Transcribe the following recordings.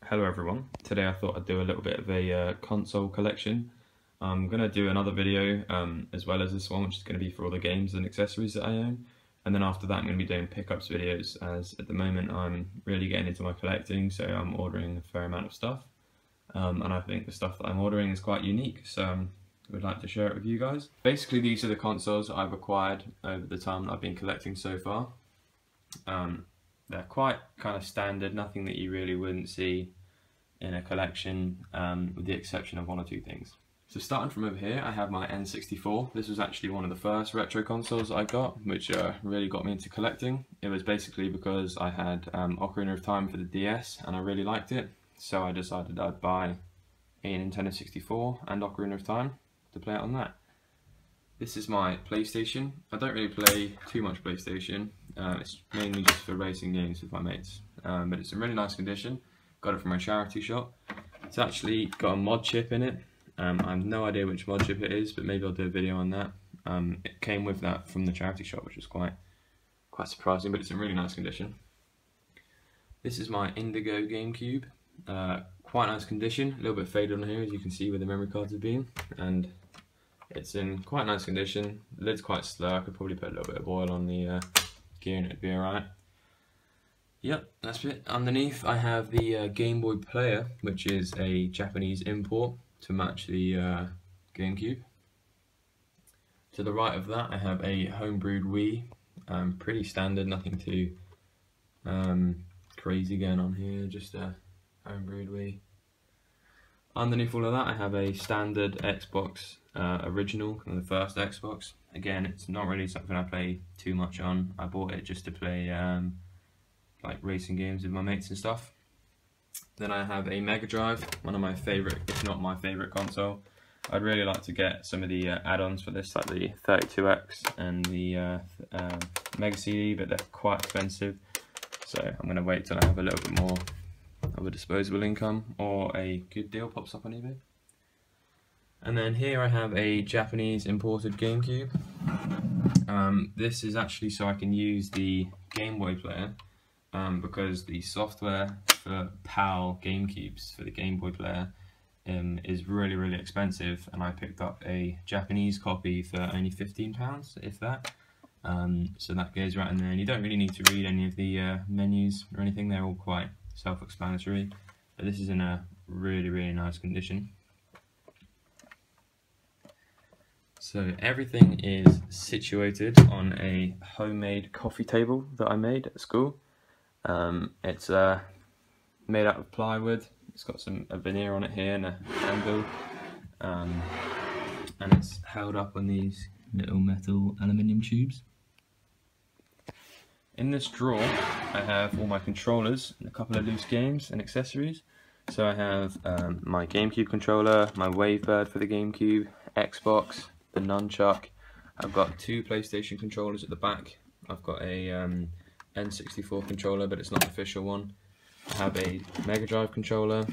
Hello everyone, today I thought I'd do a little bit of a console collection. I'm going to do another video as well as this one, which is going to be for all the games and accessories that I own, and then after that I'm going to be doing pickups videos, as at the moment I'm really getting into my collecting, so I'm ordering a fair amount of stuff, and I think the stuff that I'm ordering is quite unique, so I would like to share it with you guys. Basically these are the consoles I've acquired over the time that I've been collecting so far. They're quite kind of standard, nothing that you really wouldn't see in a collection, with the exception of one or two things. So starting from over here, I have my N64. This was actually one of the first retro consoles I got, which really got me into collecting. It was basically because I had Ocarina of Time for the DS and I really liked it, so I decided I'd buy a Nintendo 64 and Ocarina of Time to play it on that. This is my PlayStation. I don't really play too much PlayStation. It's mainly just for racing games with my mates, but it's in really nice condition. Got it from a charity shop. It's actually got a mod chip in it. I have no idea which mod chip it is, but maybe I'll do a video on that. It came with that from the charity shop, which was quite surprising, but it's in really nice condition. This is my Indigo Gamecube. Quite nice condition, a little bit faded on here, as you can see where the memory cards have been, and it's in quite nice condition. The lid's quite slow. I could probably put a little bit of oil on the gear and it'd be alright. Yep, that's it. Underneath I have the Game Boy player, which is a Japanese import to match the GameCube. To the right of that I have a homebrewed Wii. Pretty standard, nothing too crazy going on here, just a homebrewed Wii. Underneath all of that I have a standard Xbox original, kind of the first Xbox. Again, it's not really something I play too much on. I bought it just to play like racing games with my mates and stuff. Then I have a Mega Drive, one of my favourite, if not my favourite console. I'd really like to get some of the add-ons for this, like the 32X and the Mega CD, but they're quite expensive. So I'm going to wait till I have a little bit more of a disposable income or a good deal pops up on eBay. And then here I have a Japanese imported GameCube. This is actually so I can use the Game Boy player, because the software for PAL GameCubes for the Game Boy player is really expensive, and I picked up a Japanese copy for only £15, if that. So that goes right in there, and you don't really need to read any of the menus or anything, they're all quite self-explanatory. But this is in a really nice condition. So everything is situated on a homemade coffee table that I made at school. It's made out of plywood. It's got a veneer on it here and a handle, and it's held up on these little metal aluminium tubes. In this drawer I have all my controllers and a couple of loose games and accessories. So I have my GameCube controller, my Wavebird for the GameCube, Xbox, the nunchuck. I've got two PlayStation controllers at the back. I've got a N64 controller, but it's not an official one. I have a Mega Drive controller,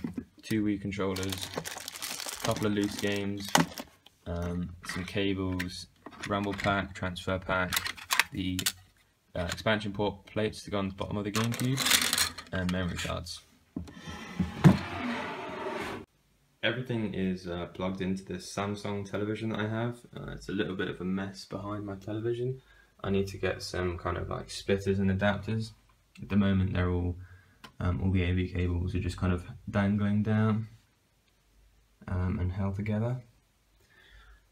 two Wii controllers, a couple of loose games, some cables, rumble pack, transfer pack, the expansion port plates to go on the bottom of the GameCube, and memory cards. Everything is plugged into this Samsung television that I have. It's a little bit of a mess behind my television. I need to get some kind of like splitters and adapters. At the moment they're all the AV cables are just kind of dangling down and held together.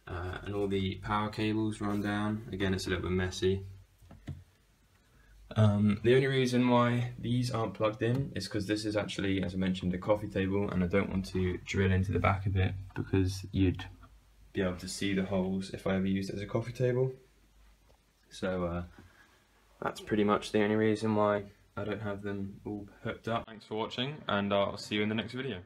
And all the power cables run down. Again, it's a little bit messy. The only reason why these aren't plugged in is because this is actually, as I mentioned, a coffee table, and I don't want to drill into the back of it because you'd be able to see the holes if I ever used it as a coffee table. So that's pretty much the only reason why I don't have them all hooked up. Thanks for watching, and I'll see you in the next video.